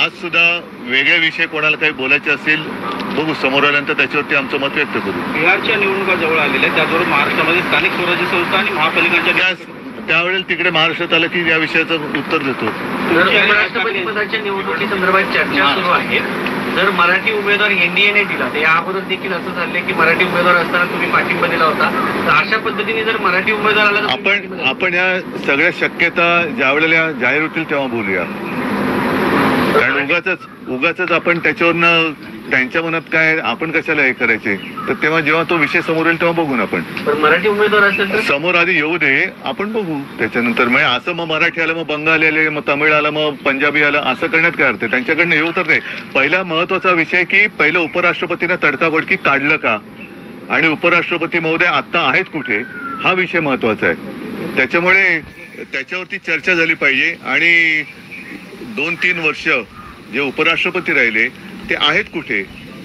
आज सुद्धा वेगळे विषय कोणाला काही बोलायचे असेल बघू, समोर आल्यानंतर त्याच्यावरती आमचं मत व्यक्त करू. बिहारच्या निवडणुका जवळ आलेल्या, त्याचबरोबर महाराष्ट्रामध्ये स्थानिक स्वराज्य संस्था आणि महापालिकांच्या त्यावेळेला तिकडे महाराष्ट्रात आलं की या विषयाचं उत्तर देतो. उपराष्ट्रपती पदाच्या निवडणुकी संदर्भात चर्चा सुरू आहे. जर मराठी उमेदवार एनडीएने दिला तर याबरोबर देखील असं झालंय की मराठी उमेदवार असताना तुम्ही पाठिंबा दिला होता, तर अशा पद्धतीने जर मराठी उमेदवार आला आपण या सगळ्या शक्यता ज्या वेळेला जाहीर होतील तेव्हा बोलूया. कारण उगाच आपण त्याच्यावरनं त्यांच्या मनात काय आपण कशाला हे करायचे, तर तेव्हा जेव्हा तो विषय समोर येईल तेव्हा बघू आपण. मराठी उमेदवार असेल तर समोर आधी येऊ दे, आपण बघू त्याच्यानंतर. म्हणजे असं मग मराठी आलं, मग बंगाली आले, मग तमिळ आलं, मग पंजाबी आलं, असं करण्यात काय अर्थ आहे? त्यांच्याकडनं येऊ तर नाही. पहिला महत्वाचा विषय की पहिलं उपराष्ट्रपतीनं तडकाफडकी काढलं का आणि उपराष्ट्रपती महोदय आता आहेत कुठे, हा विषय महत्वाचा आहे. त्याच्यामुळे त्याच्यावरती चर्चा झाली पाहिजे. आणि 2-3 वर्ष जे उपराष्ट्रपती राहिले ते आहेत कुठे,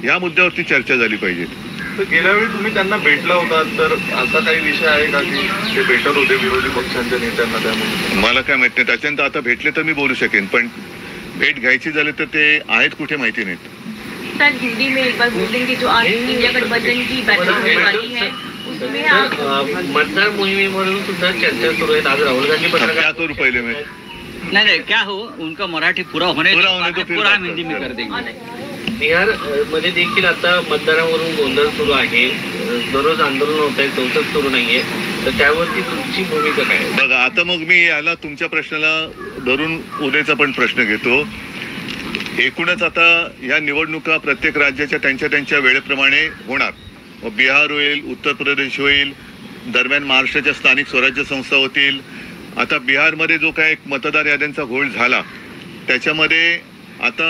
या मुद्द्यावरती चर्चा झाली पाहिजे. तर गेल्या वेळी तुम्ही त्यांना भेटला होता, तर असा काही विषय आहे का की ते भेटत होते विरोधी पक्षांच्या नेत्यांना? त्यामुळे मला काय माहित नाही. त्याच्यानंतर आता भेटले तर मी बोलू शकेन, पण भेट घ्यायची झाली तर ते आहेत कुठे माहिती नाहीत. सर हिंदी में एक बार बोलेंगे जो आज इंडिया गठबंधन की बैठक होने वाली है उसमें आप मतदार मोहिमेवरून सुद्धा चर्चा सुरू आहे. आज राहुल गांधी क्या करू पहिले मी नहीं क्या हो उनका मराठी पूरा होने तो पूरा हम हिंदी में कर देंगे. बिहार मध्ये देखील आता मतदारावरून गोंधळ सुरू आहे. दररोज आंदोलन होत आहे, चौकट सुरू नाहीये, तर त्यावरती तुमची भूमिका काय? बघा आता मग मी याला तुमच्या प्रश्नाला धरून उद्याचा पण प्रश्न घेतो. एकूणच आता या निवडणुका प्रत्येक राज्याच्या त्यांच्या वेळेप्रमाणे होणार. मग बिहार होईल, उत्तर प्रदेश होईल, दरम्यान महाराष्ट्राच्या स्थानिक स्वराज्य संस्था होतील. आता बिहारमध्ये जो काय एक मतदार याद्यांचा घोळ झाला त्याच्यामध्ये आता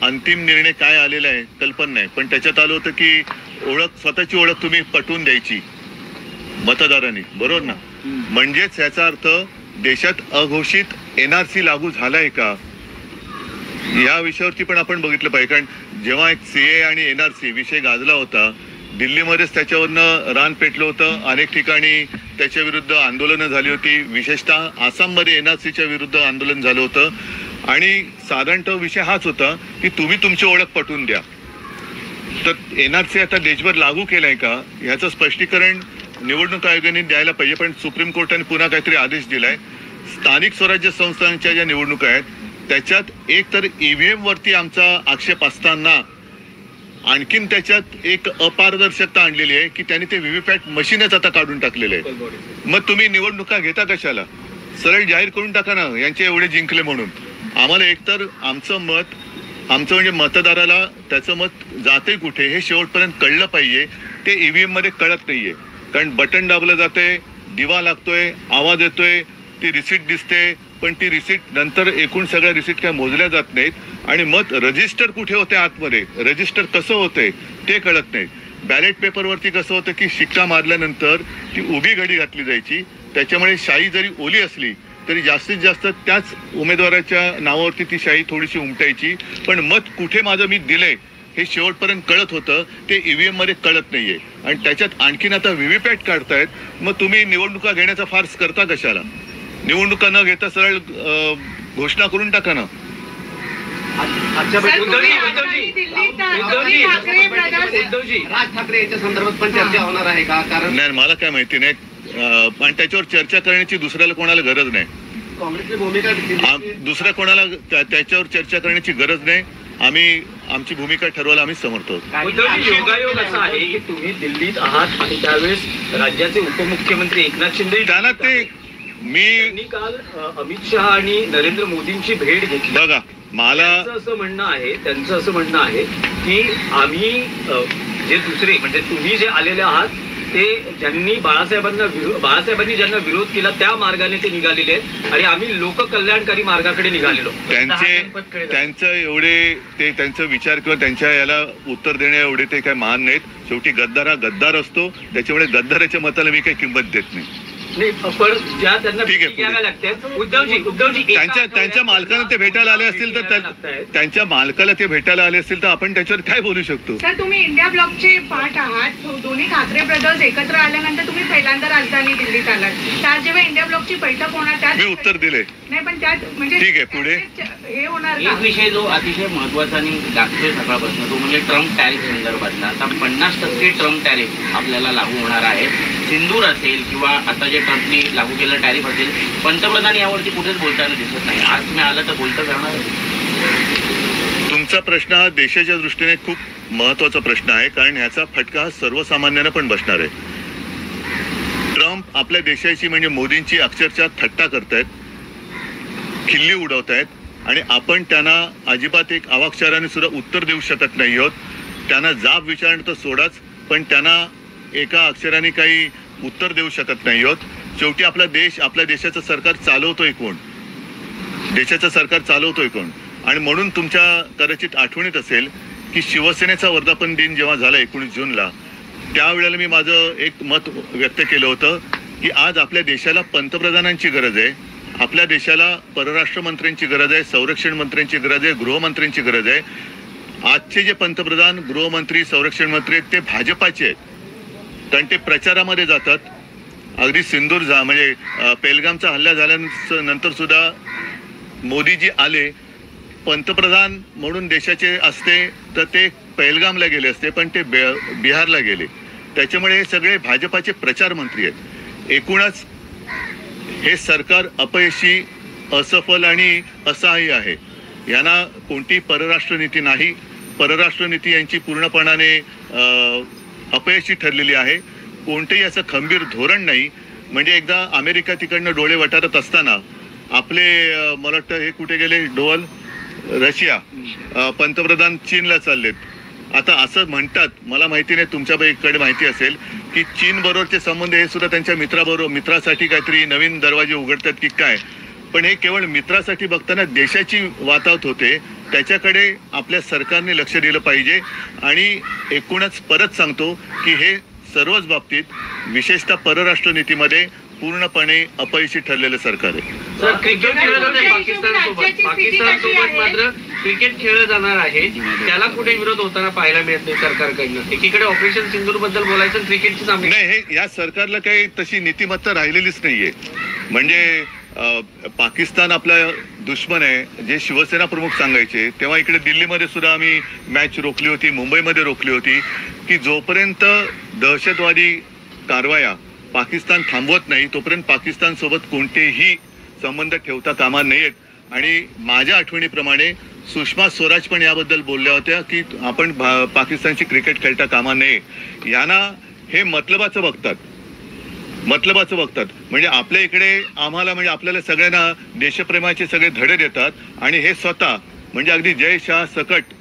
अंतिम निर्णय काय आलेला आहे कल्पना नाही, पण त्याच्यात आलं होतं की स्वतःची ओळख तुम्ही पटवून द्यायची मतदारांनी, बरोबर ना? म्हणजेच याचा अर्थ देशात अघोषित एनआरसी लागू झालाय का, या विषयावरती पण आपण बघितलं पाहिजे. कारण जेव्हा एक सीए आणि एनआरसी विषय गाजला होता, दिल्लीमध्येच त्याच्यावरनं रान पेटलं होतं, अनेक ठिकाणी त्याच्या विरुद्ध आंदोलनं झाली होती, विशेषतः आसाममध्ये एनआरसीच्या विरुद्ध आंदोलन झालं होतं. आणि साधारणतः विषय हाच होता की तुम्ही तुमची ओळख पटवून द्या. तर एनआरसी आता देशभर लागू केलाय का ह्याचं स्पष्टीकरण निवडणूक आयोगाने द्यायला पाहिजे. पण सुप्रीम कोर्टाने पुन्हा काहीतरी आदेश दिलाय. स्थानिक स्वराज्य संस्थांच्या ज्या निवडणुका आहेत त्याच्यात एक तर ईव्हीएम वरती आमचा आक्षेप असताना आणखीन त्याच्यात एक अपारदर्शकता आणलेली आहे की त्यांनी ते व्हीव्हीपॅट मशीनच आता काढून टाकलेले आहे. मग तुम्ही निवडणुका घेता कशाला? सरळ जाहीर करून टाका ना यांचे एवढे जिंकले म्हणून. आम्हाला एकतर आमचं म्हणजे मतदाराला त्याचं मत जाते कुठे हे शेवटपर्यंत कळलं पाहिजे. ते ईव्हीएम मध्ये कळत नाहीये. कारण बटन दाबलं जातंय, दिवा लागतोय, आवाज येतोय, ती रिसीट दिसते, पण ती रिसीट नंतर एकूण सगळ्या रिसीट काय मोजल्या जात नाहीत. आणि मत रजिस्टर कुठे होते आतमध्ये, रजिस्टर कसं होतंय ते कळत नाही. बॅलेट पेपरवरती कसं होतं की शिक्का मारल्यानंतर ती उभी घडी घातली जायची, त्याच्यामुळे शाई जरी ओली असली तरी जास्तीत जास्त त्याच उमेदवाराच्या नावावरती ती शाई थोडीशी उमटायची. पण मत कुठे माझं मी दिलंय हे शेवटपर्यंत कळत होतं, ते ईव्हीएम मध्ये कळत नाहीये. आणि त्याच्यात आणखीन आता व्हीव्हीपॅट काढतायत. मग तुम्ही निवडणुका घेण्याचा फार्स करता कशाला? निवडणुका न घेता सरळ घोषणा करून टाका ना. राज ठाकरे याच्या संदर्भात पण चर्चा होणार आहे का? कारण नाही मला काय माहिती नाही. पण त्याच्यावर चर्चा करण्याची दुसऱ्याला कोणाला गरज नाही. काँग्रेसची भूमिका दुसऱ्या कोणाला त्याच्यावर चर्चा करण्याची गरज नाही. आम्ही आमची भूमिका ठरवायला आम्ही समर्थ आहोत. योगायोग असा आहे की तुम्ही दिल्लीत आहात आणि त्यावेळेस राज्याचे उपमुख्यमंत्री एकनाथ शिंदे त्यांना ते मी काल अमित शहा आणि नरेंद्र मोदींची भेट घेतली. बघा मला त्यांचं असं म्हणणं आहे की आम्ही जे दुसरे म्हणजे तुम्ही जे आलेले आहात ते ज्यांनी बाळासाहेबांनी ज्यांना विरोध केला त्या मार्गाने ते निघालेले आहेत आणि आम्ही लोककल्याणकारी मार्गाकडे निघालेलो. त्यांचं एवढे ते त्यांचा विचार किंवा त्यांच्या याला उत्तर देण्या एवढे ते काय मान नाहीत. शेवटी गद्दार हा गद्दार असतो, त्याच्यामुळे गद्दाराच्या मताला मी काही किंमत देत नाही. नाही, पण ज्या त्यांना ठीक आहे, भेटी घ्याव्या लागतात उद्धवजी त्यांच्या मालकाला ते भेटायला आले असतील तर त्यांच्या मालकाला ते भेटायला आले असतील तर आपण त्याच्यावर काय बोलू शकतो? सर, तुम्ही इंडिया ब्लॉकचे पार्ट आहात. दोन्ही ठाकरे ब्रदर्स एकत्र आल्यानंतर तुम्ही पहिल्यांदा राजधानी दिल्लीत आलात. त्यात जेव्हा इंडिया ब्लॉकची बैठक होणार त्यात मी उत्तर दिले. नाही, पण त्यात म्हणजे ठीक आहे, पुढे हे होणार एक विषय जो अतिशय महत्वाचा आणि लागतोय सकाळपासून तो म्हणजे ट्रम्प टॅरिफ संदर्भातला. आता 50% ट्रम्प टॅरिफ आपल्याला लागू होणार आहे. सिंदूर असेल किंवा आता जे ट्रम्पने लागू केलेलं टॅरिफ असेल, पंतप्रधान यावरती कुठेच बोलताना दिसत नाही. आज तुम्ही आलं तर बोलता जाणार. तुमचा प्रश्न हा देशाच्या दृष्टीने खूप महत्वाचा प्रश्न आहे, कारण ह्याचा फटका हा सर्वसामान्यांना पण बसणार आहे. ट्रम्प आपल्या देशाची म्हणजे मोदींची अक्षरशः थट्टा करतायत, खिल्ली उडवतायत आणि आपण त्यांना अजिबात एक अवाक्षराने सुद्धा उत्तर देऊ शकत नाही आहोत. त्यांना जाब विचारणं तर सोडाच, पण त्यांना एका अक्षराने काही उत्तर देऊ शकत नाही आहोत. शेवटी आपला देश, आपल्या देशाचं सरकार चालवतोय कोण? देशाचं सरकार चालवतोय कोण? आणि म्हणून तुमच्या कदाचित आठवणीत असेल की शिवसेनेचा वर्धापन दिन जेव्हा झाला 19 जूनला, त्यावेळेला मी माझं एक मत व्यक्त केलं होतं की आज आपल्या देशाला पंतप्रधानांची गरज आहे, आपल्या देशाला परराष्ट्र मंत्र्यांची गरज आहे, संरक्षण मंत्र्यांची गरज आहे, गृहमंत्र्यांची गरज आहे. आजचे जे पंतप्रधान, गृहमंत्री, संरक्षण मंत्री आहेत ते भाजपाचे आहेत, कारण ते प्रचारामध्ये जातात. अगदी सिंदूर म्हणजे पेहलगामचा हल्ला झाल्यानंतर सुद्धा मोदीजी आले, पंतप्रधान म्हणून देशाचे असते तर ते पेहलगामला गेले असते, पण ते बिहारला गेले. त्याच्यामुळे हे सगळे भाजपाचे प्रचार मंत्री आहेत. एकूणच हे सरकार अपयशी, असफल आणि असहाय्य आहे. यांना कोणती परराष्ट्र नीती नाही. परराष्ट्र नीती यांची पूर्णपणाने अपयशी ठरलेली आहे. कोणतेही असं खंबीर धोरण नाही. म्हणजे एकदा अमेरिका तिकडनं डोळे वटारत असताना आपले मला वाटतं हे कुठे गेले, डोवल, रशिया, पंतप्रधान चीनला चाललेत. आता असं म्हणतात, मला माहिती नाही, तुमच्याकडे माहिती असेल की चीन बरोबरचे संबंध हे सुद्धा त्यांच्या मित्रासाठी काहीतरी नवीन दरवाजे उघडतात की काय. पण हे केवळ मित्रासाठी बघताना देशाची वातावत होते. त्याच्याकडे आपल्या सरकारने लक्ष दिलं पाहिजे. आणि एकूणच परत सांगतो की हे सर्वच बाबतीत, विशेषतः परराष्ट्र नीतीमध्ये पूर्णपणे अपयशी ठरलेलं सरकार आहे. सर, क्रिकेट खेळलं जाते पाकिस्तानसोबत मात्र क्रिकेट खेळलं जाणार आहे, त्याला कुठे विरोध होताना पाहायला मिळत नाही सरकारकडनं. एकीकडे ऑपरेशन सिंदूर बद्दल बोलायचं, क्रिकेटची सामने नाही, हे या सरकारला काही तशी नीतिमत्ता राहिलेलीच नाहीये. म्हणजे पाकिस्तान आपला दुश्मन आहे जे शिवसेना प्रमुख सांगायचे, तेव्हा इकडे दिल्लीमध्ये सुद्धा आम्ही मॅच रोखली होती, मुंबईमध्ये रोखली होती की जोपर्यंत दहशतवादी कारवाया पाकिस्तान थांबवत नाही तोपर्यंत पाकिस्तान सोबत कोणतेही संबंध ठेवता कामा नयेत. आणि माझ्या आठवणीप्रमाणे सुषमा स्वराज पण याबद्दल बोलल्या होत्या की आपण पाकिस्तानची क्रिकेट खेळता कामा नये. यांना हे मतलबाचं बघतात. म्हणजे आपल्या इकडे आम्हाला, म्हणजे आपल्याला सगळ्यांना देशप्रेमाचे सगळे धडे देतात आणि हे स्वतः म्हणजे अगदी जय शाह सकट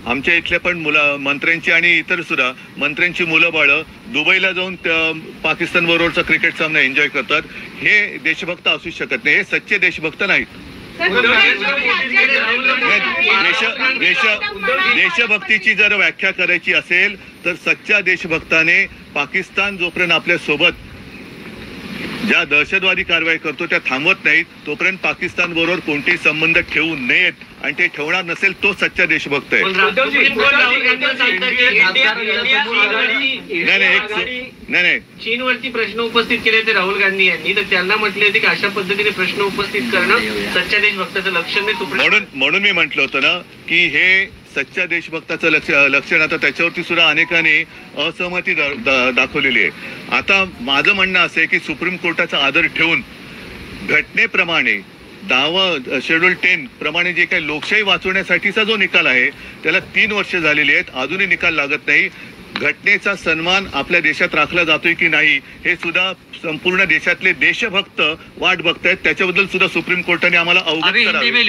आमच्या इथल्या पण मंत्र्यांची आणि इतर सुद्धा मंत्र्यांची मुलं बाळं दुबईला जाऊन पाकिस्तान बरोबरचा क्रिकेट सामना एन्जॉय करतात. हे देशभक्त असू शकत नाही. हे सच्चे देशभक्त नाहीत. देशभक्तीची जर व्याख्या करायची असेल तर सच्चा देशभक्ताने पाकिस्तान जोपर्यंत आपल्या सोबत ज्या दहशतवादी कारवाई करतो त्या थांबवत नाहीत तोपर्यंत पाकिस्तान बरोबर कोणतेही संबंध ठेवू नयेत. आणि ते ठेवणार नसेल तो सच्चा देशभक्त आहे. नाही, चीनवरती प्रश्न उपस्थित केले होते राहुल गांधी यांनी, तर त्यांना म्हटले होते की अशा पद्धतीने प्रश्न उपस्थित करणं सच्च्या देशभक्ताचं लक्षण नाही. म्हणून मी म्हटलं होतं ना की हे सच्च्या देशभक्ताचं लक्षण. आता त्याच्यावरती सुद्धा अनेकांनी असहमती दाखवलेली आहे. आता माझं म्हणणं असं आहे की सुप्रीम कोर्टाचा आदर ठेवून घटनेप्रमाणे 10 शेड्यूल 10 प्रमाणे जे काही लोकशाही वाचवण्यासाठीचा जो निकाल आहे त्याला 3 वर्ष झालेली आहेत, अजूनही निकाल लागत नाही. घटनेचा सन्मान आपल्या देशात राखला जातोय की नाही हे सुद्धा संपूर्ण देशातले देशभक्त वाट बघतायत. त्याच्याबद्दल सुद्धा सुप्रीम कोर्टाने आम्हाला अवगत करावे.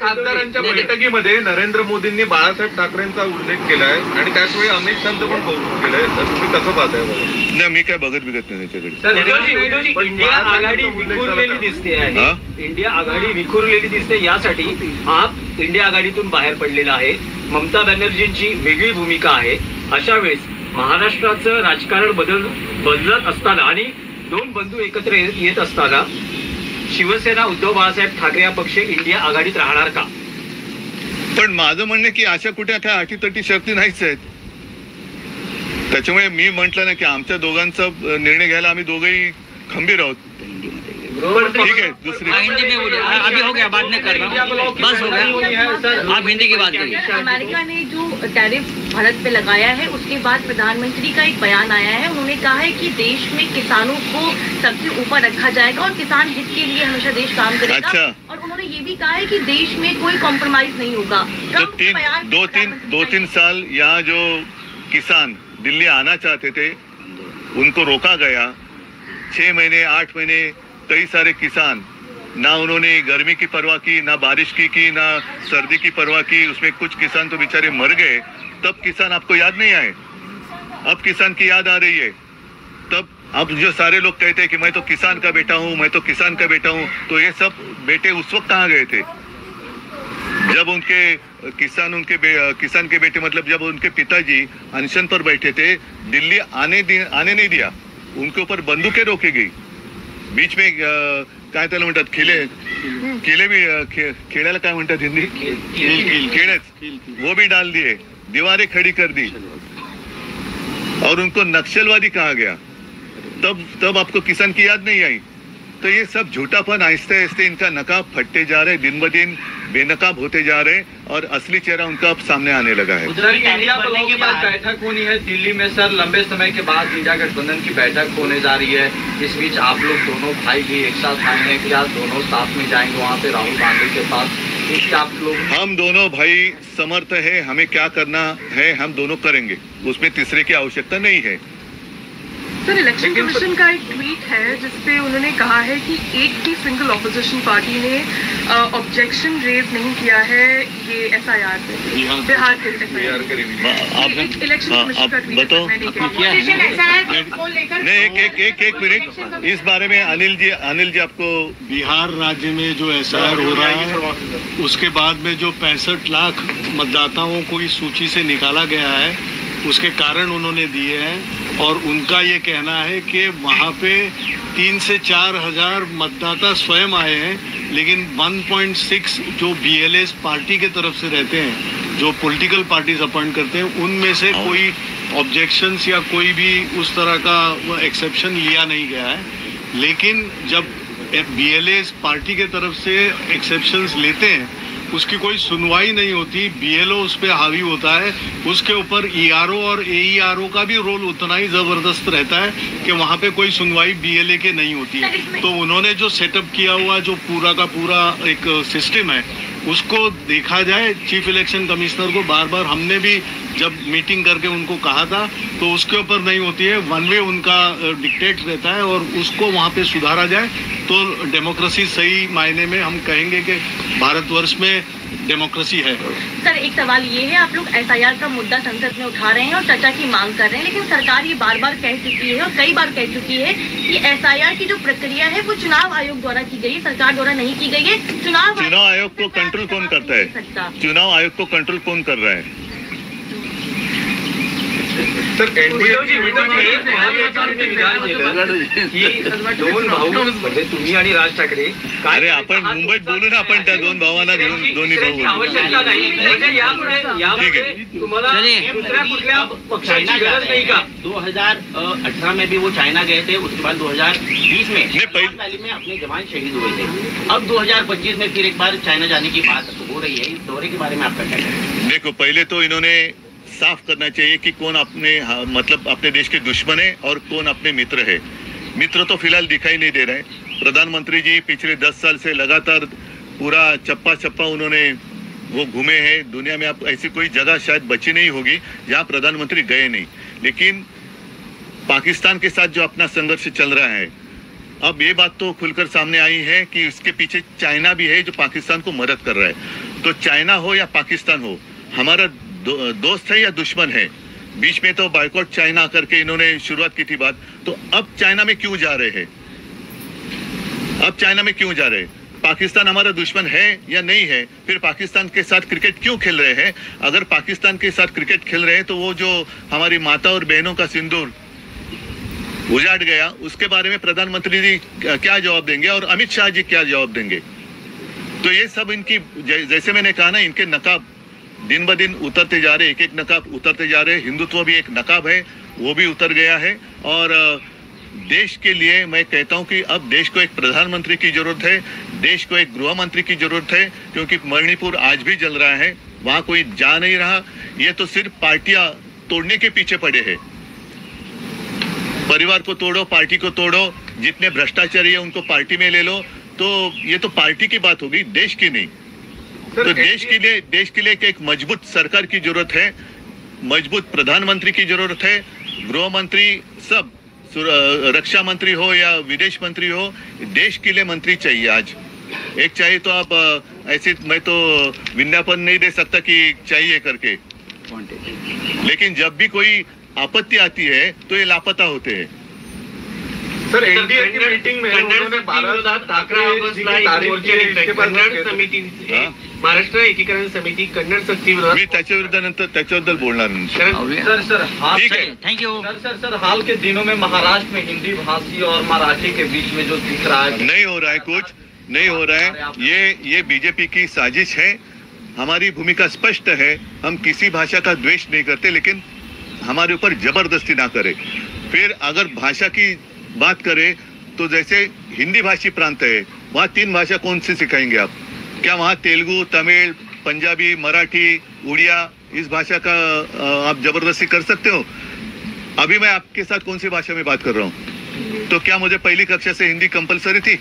खासदारांच्या बैठकीमध्ये नरेंद्र मोदींनी बाळासाहेब ठाकरेंचा उल्लेख केलाय आणि त्याचवेळी अमित शहाचं पण कौतुक केलंय. तर तुम्ही कसं पाहताय? नाही, मी काय बघत नाही त्याच्याकडे. इंडिया आघाडी विखुरलेली दिसते आहे. इंडिया आघाडी विखुरलेली दिसते, यासाठी आप इंडिया आघाडीतून बाहेर पडलेला आहे. ममता बॅनर्जींची वेगळी भूमिका आहे. अशा वेळेस महाराष्ट्राचं राजकारण बदलत असताना आणि दोन बंधू एकत्र येत असताना शिवसेना उद्धव बाळासाहेब ठाकरे हा पक्ष इंडिया आघाडीत राहणार का? पण माझं म्हणणं की अशा कुठे काय अटीतटी शर्ती नाहीच आहेत. त्याच्यामुळे मी म्हटलं ना की आमच्या दोघांचा निर्णय घ्यायला आम्ही दोघेही खंबीर आहोत. ठीक है, दूसरी हिंदी में बोलिए, अभी हो गया, बाद में करेंगे, बस हो गया, आप हिंदी की बात करिए. अमेरिका ने जो टैरिफ भारत पे लगाया है उसके बाद प्रधानमंत्री का एक बयान आया है. उन्होंने कहा है कि देश में किसानों को सबसे ऊपर रखा जाएगा और किसान हित के लिए हमेशा देश काम करेगा. अच्छा. और उन्होंने ये भी कहा है कि देश में कोई कॉम्प्रोमाइज नहीं होगा. दो तीन साल यहाँ जो किसान दिल्ली आना चाहते थे उनको रोका गया. 6 महीने 8 महीने कई सारे किसान, ना उन्होंने गर्मी की परवाह की, ना बारिश की ना सर्दी की परवाह की. उसमें कुछ किसान तो बेचारे मर गए. तब किसान आपको याद नहीं आए? अब किसान की याद आ रही है. तब अब जो सारे लोग कहते हैं कि मैं तो किसान का बेटा हूँ, मैं तो किसान का बेटा हूँ, तो ये सब बेटे उस वक्त कहाँ गए थे जब उनके किसान के बेटे मतलब जब उनके पिताजी अनशन पर बैठे थे, दिल्ली आने नहीं दिया, उनके ऊपर बंदूकें रोकी गई. बीच में काय त्याला म्हणतात किले भी खेळ्याला काय म्हणतात हिंदी खेळच, वो भी डाल दिए, दीवारें खड़ी कर दी और उनको नक्सलवादी कहा गया. तब आपको किसान की याद नहीं आई. तो ये सब झूठापन आहिस्ते आहिस्ते इनका नकाब फटते जा रहे, दिन ब दिन बेनकाब होते जा रहे और असली चेहरा उनका अब सामने आने लगा है. इंडिया ब्लॉक के बाद बैठक होनी है दिल्ली में सर. लंबे समय के बाद इंडिया गठबंधन की बैठक होने जा रही है. इस बीच आप लोग दोनों भाई भी एक साथ आए हैं कि आज दोनों साथ में जाएंगे वहाँ पे राहुल गांधी के पास? आप लोग हम दोनों भाई समर्थ है, हमें क्या करना है हम दोनों करेंगे, उसमें तीसरे की आवश्यकता नहीं है. सर, इलेक्शन कमीशन का एक ट्वीट है जिसपे उन्होंने कहा है कि एक भी सिंगल ऑपोजिशन पार्टी ने ऑब्जेक्शन रेज नहीं किया है ये एसआईआर पे, बिहार के एसआईआर. इलेक्शन कमीशन का ट्वीट बताओ नहीं. एक मिनट, इस बारे में अनिल जी आपको. बिहार राज्य में जो एसआईआर हो रहा है उसके बाद में जो 65 लाख मतदाताओं को इस सूची से निकाला गया है उसके कारण उन्होंने दिए हैं और उनका ये कहना है कि वहाँ पे 3 से 4 हजार मतदाता स्वयं आए हैं, लेकिन 1.6 जो BLAs पार्टी के तरफ से रहते हैं, जो पॉलिटिकल पार्टीज अपॉइंट करते हैं, उनमें से कोई ऑब्जेक्शंस या कोई भी उस तरह का एक्सेप्शन लिया नहीं गया है. लेकिन जब BLAs पार्टी के तरफ से एक्सेप्शंस लेते हैं उसकी कोई सुनवाई नहीं होती. BLO उस पर हावी होता है. उसके ऊपर ERO और AERO का भी रोल उतना ही जबरदस्त रहता है कि वहाँ पे कोई सुनवाई BLA के नहीं होती है. तो उन्होंने जो सेटअप किया हुआ जो पूरा का पूरा एक सिस्टम है उसको देखा जाए. चीफ इलेक्शन कमिश्नर को बार बार हमने भी जब मीटिंग करके उनको कहा था तो उसके ऊपर नहीं होती है. वन वे उनका डिक्टेट रहता है और उसको वहाँ पे सुधारा जाए तो डेमोक्रेसी सही मायने में हम कहेंगे कि भारतवर्ष में डेमोक्रेसी है. सर, एक सवाल ये है, आप लोग एसआईआर का मुद्दा संसद में उठा रहे हैं और चर्चा की मांग कर रहे हैं, लेकिन सरकार ये बार बार कह चुकी है और कई बार कह चुकी है कि एसआईआर की जो प्रक्रिया है वो चुनाव आयोग द्वारा की गई है, सरकार द्वारा नहीं की गई है. चुनाव आयोग को कंट्रोल कौन करता है? चुनाव आयोग को कंट्रोल कौन कर रहा है? सर, दोन भाऊ म्हणजे तुम्ही आणि राज ठाकरे, अरे आपण मुंबईत बोलू ना, आपण त्या दोन भावांना घेऊन दोन्ही भाऊ आवश्यकता नाही म्हणजे यामध्ये तुम्हाला दुसऱ्या कुठल्या पक्षाची गरज नाही का? 2018 में भी वो चाइना गए थे, उसके बाद 2020 में नेपाल में अपने जवान शहीद हुए थे. अब 2025 में फिर एक बार चाइना जाने की बात हो रही है. इस दौरे के बारे में आपका क्या कहना है? देखो, पहले तो इन्होंने साफ करना चाहिए कि कौन मतलब अपने देश के दुश्मन है और कौन अपने मित्र है. मित्र तो फिलहाल दिखाई नहीं दे रहे. प्रधानमंत्री जी पिछले 10 साल से लगातार पूरा चप्पा उन्होंने वो घूमे हैं. दुनिया में आप ऐसी कोई जगह शायद बची नहीं होगी जहां प्रधानमंत्री गए नहीं. लेकिन पाकिस्तान के साथ जो अपना संघर्ष चल रहा है, अब ये बात तो खुलकर सामने आई है कि इसके पीछे चाइना भी है जो पाकिस्तान को मदद कर रहा है. तो चाइना हो या पाकिस्तान हो, हमारा दोस्त है या दुश्मन है. बीच में तो बायकॉट चाइना करके इन्होंने शुरुआत की थी बात. तो अब चाइना में क्यों जा रहे हैं? अब चाइना में क्यों जा रहे हैं? पाकिस्तान हमारा दुश्मन है या नहीं है? फिर पाकिस्तान के साथ क्रिकेट क्यों खेल रहे हैं? अगर पाकिस्तान के साथ क्रिकेट खेल रहे हैं तो वो जो हमारी माता और बहनों का सिंदूर उजाड़ गया, उसके बारे में प्रधानमंत्री जी क्या जवाब देंगे और अमित शाह जी क्या जवाब देंगे? तो ये सब इनकी, जैसे मैंने कहा ना, इनके नकाब दिन ब दिन उतरते जा रहे, एक एक नकाब उतरते जा रहे। हिंदुत्व भी एक नकाब है, वो भी उतर गया है। और देश के लिए मैं कहता हूं कि अब देश को एक प्रधानमंत्री की जरूरत है, देश को एक गृह मंत्री की जरूरत है, क्योंकि मणिपुर आज भी जल रहा है, वहां कोई जा नहीं रहा। ये तो सिर्फ पार्टियां तोड़ने के पीछे पड़े हैं। परिवार को तोड़ो, पार्टी को तोड़ो, जितने भ्रष्टाचारी है उनको पार्टी में ले लो। तो ये तो पार्टी की बात होगी, देश की नहीं। तो देश के लिए एक मजबूत सरकार की जरूरत है, मजबूत प्रधानमंत्री की जरूरत है, गृह मंत्री, सब, रक्षा मंत्री हो या विदेश मंत्री हो, देश के लिए मंत्री चाहिए आज। एक चाहिए तो आप ऐसे, मैं तो विज्ञापन नहीं दे सकता कि चाहिए करके, लेकिन जब भी कोई आपत्ति आती है तो ये लापता होते हैं। सर, एनडीए की मीटिंग में उन्होंने कन्नड समिती, महाराष्ट्र एकीकरण समिती कन्नड सक्ती विरोधात, मी त्याच्याबद्दल बोलणार नाही। सर ठीक है, थैंक यू। सर हाल के दिनों में महाराष्ट्र में हिंदी भाषी और मराठी के बीच में जो दिख रहा है, नहीं हो रहा है, कुछ नहीं हो रहा है। ये बीजेपी की साजिश है। हमारी भूमिका स्पष्ट है, हम किसी भाषा का द्वेष नहीं करते, लेकिन हमारे ऊपर जबरदस्ती ना करे। फिर अगर भाषा की बात करें तो जैसे हिंदी भाषी प्रांत है, वहाँ 3 भाषा कौन सी सिखाएंगे आप? क्या वहाँ तेलुगु, तमिल, पंजाबी, मराठी, उड़िया, इस भाषा का आप जबरदस्ती कर सकते हो? अभी मैं आपके साथ कौन सी भाषा में बात कर रहा हूँ? तो क्या मुझे पहली कक्षा से हिंदी कंपलसरी थी?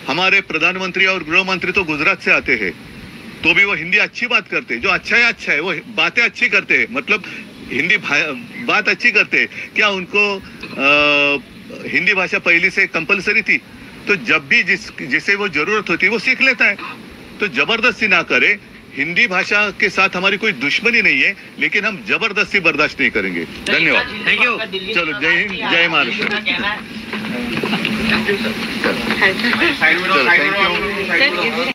हमारे प्रधानमंत्री और गृह मंत्री तो गुजरात से आते हैं, तो भी वो हिंदी अच्छी बात करते हैं। जो अच्छा है, वो बातें अच्छी करते हैं, मतलब हिंदी बात अच्छी करते हैं। क्या उनको हिंदी भाषा पहले से कंपलसरी थी? तो जब भी जिसे वो जरूरत होती है वो सीख लेता है। तो जबरदस्ती ना करे। हिंदी भाषा के साथ हमारी कोई दुश्मनी नहीं है, लेकिन हम जबरदस्ती बर्दाश्त नहीं करेंगे। धन्यवाद, थैंक यू। चलो, जय हिंद, जय महाराष्ट्र। Thank you.